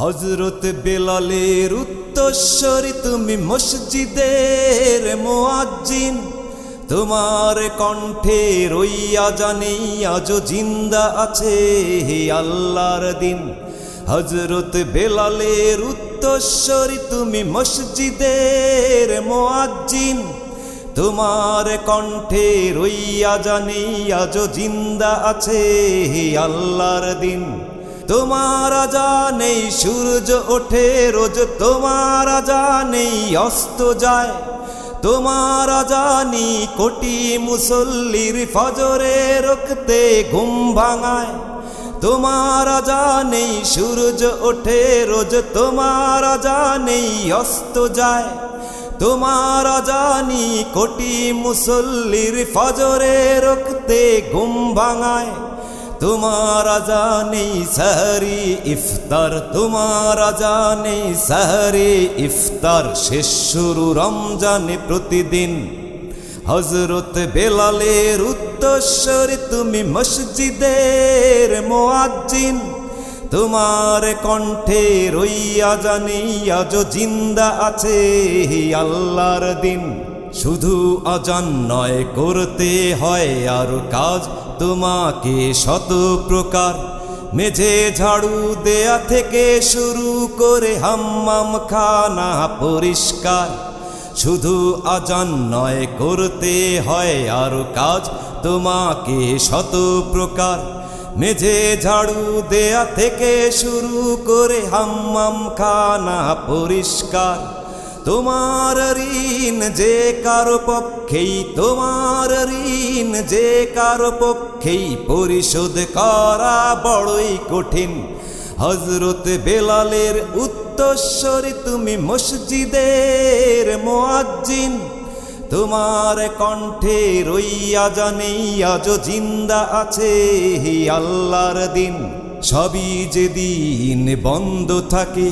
হযরত বেলালের উত্তরস্বরী তুমি মসজিদের মুয়াজ্জিন, তোমার কণ্ঠে ওই আজানে আজও জিন্দা আছে আল্লাহর দিন। হযরত বেলালের উত্তরস্বরী তুমি মসজিদের মুয়াজ্জিন, তোমার কণ্ঠে ওই আজানে আজও জিন্দা আছে আল্লাহর দিন। তোমার আজানেই সূর্য ওঠে রোজ, তোমার আজানেই অস্ত যায়, তোমার আজানি কোটি মুসল্লির ফজরে রুখতে ঘুম ভাঙায়। তোমার আজানেই সূর্য ওঠে রোজ, তোমার আজানেই অস্ত যায়, তোমার আজানি কোটি মুসল্লির ফজরে রুখতে ঘুম ভাঙায়। তোমার আজানেই সাহরি ইফতার, তোমার আজানেই সাহরি ইফতার, শেষ শুরু রমজানে প্রতিদিন। হযরত বেলালের উত্তরস্বরী তুমি মসজিদের মুয়াজ্জিন, তোমার কণ্ঠে ওই আজানে আজও জিন্দা আছে আল্লাহর দিন। শুধু আজান নয়, করতে হয় আর কাজ তোমাকে শত প্রকার, মেঝে ঝাড়ু দেয়া থেকে শুরু করে হাম্মাম খানা পরিষ্কার। শুধু আজান নয়, করতে হয় আর কাজ তোমাকে শত প্রকার, মেঝে ঝাড়ু দেয়া থেকে শুরু করে হাম্মাম খানা পরিষ্কার। তোমার ঋণ যে কারো পক্ষেই, তোমার ঋণ যে কারো পক্ষেই পরিশোধ করা বড়ই কঠিন। হযরত বেলালের উত্তরস্বরী তুমি মসজিদের মুয়াজ্জিন, তোমার কণ্ঠে ওই আজানে আজও জিন্দা আছে আল্লাহর দিন। সবই যেদিন বন্ধ থাকে,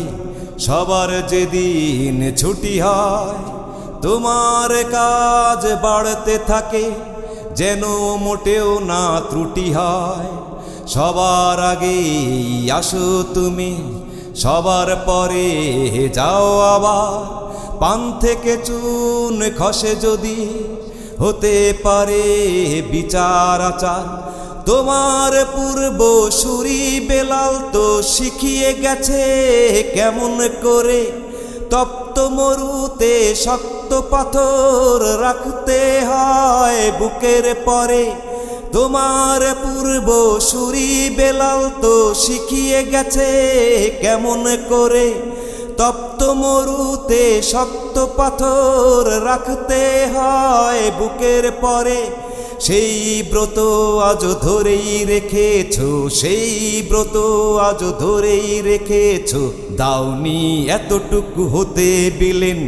সবার যেদিন ছুটি হয়, তোমার কাজ বাড়তে থাকে যেন মোটেও না ত্রুটি হয়। সবার আগে আসো তুমি, সবার পরে যাও আবার। পান থেকে চুন খসে যদি হতে পারে বিচার আচার, তোমার পূর্বসূরি বেলাল তো শিখিয়ে গেছে কেমন করে তপ্ত মরুতে শক্ত পাথর রাখতে হয় বুকের পরে। তোমার পূর্বসূরি বেলাল তো শিখিয়ে গেছে কেমন করে তপ্ত মরুতে শক্ত পাথর রাখতে হয় বুকের পরে। সেই ব্রত আজ ধরেই রেখেছো, সেই ব্রত আজ ধরেই রেখেছো, দাওনি এতটুকু হতে বিলেন।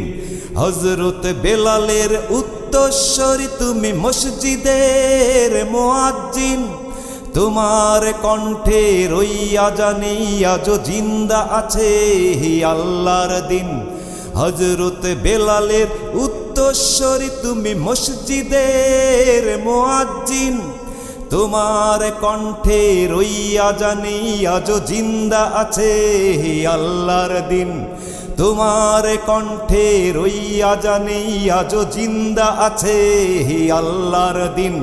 হযরত বেলালের উত্তরস্বরী তুমি মসজিদের মুয়াজ্জিন, তোমার কণ্ঠে ওই আজানে আজও জিন্দা আছে আল্লাহর দিন। হযরত বেলালের উত্তরস্বরী তুমি মসজিদের মুয়াজ্জিন, তোমার কণ্ঠে ওই আজানে আজও জিন্দা আছে আল্লাহর দিন। তোমার কণ্ঠে ওই আজানে আজও জিন্দা আছে আল্লাহর দিন।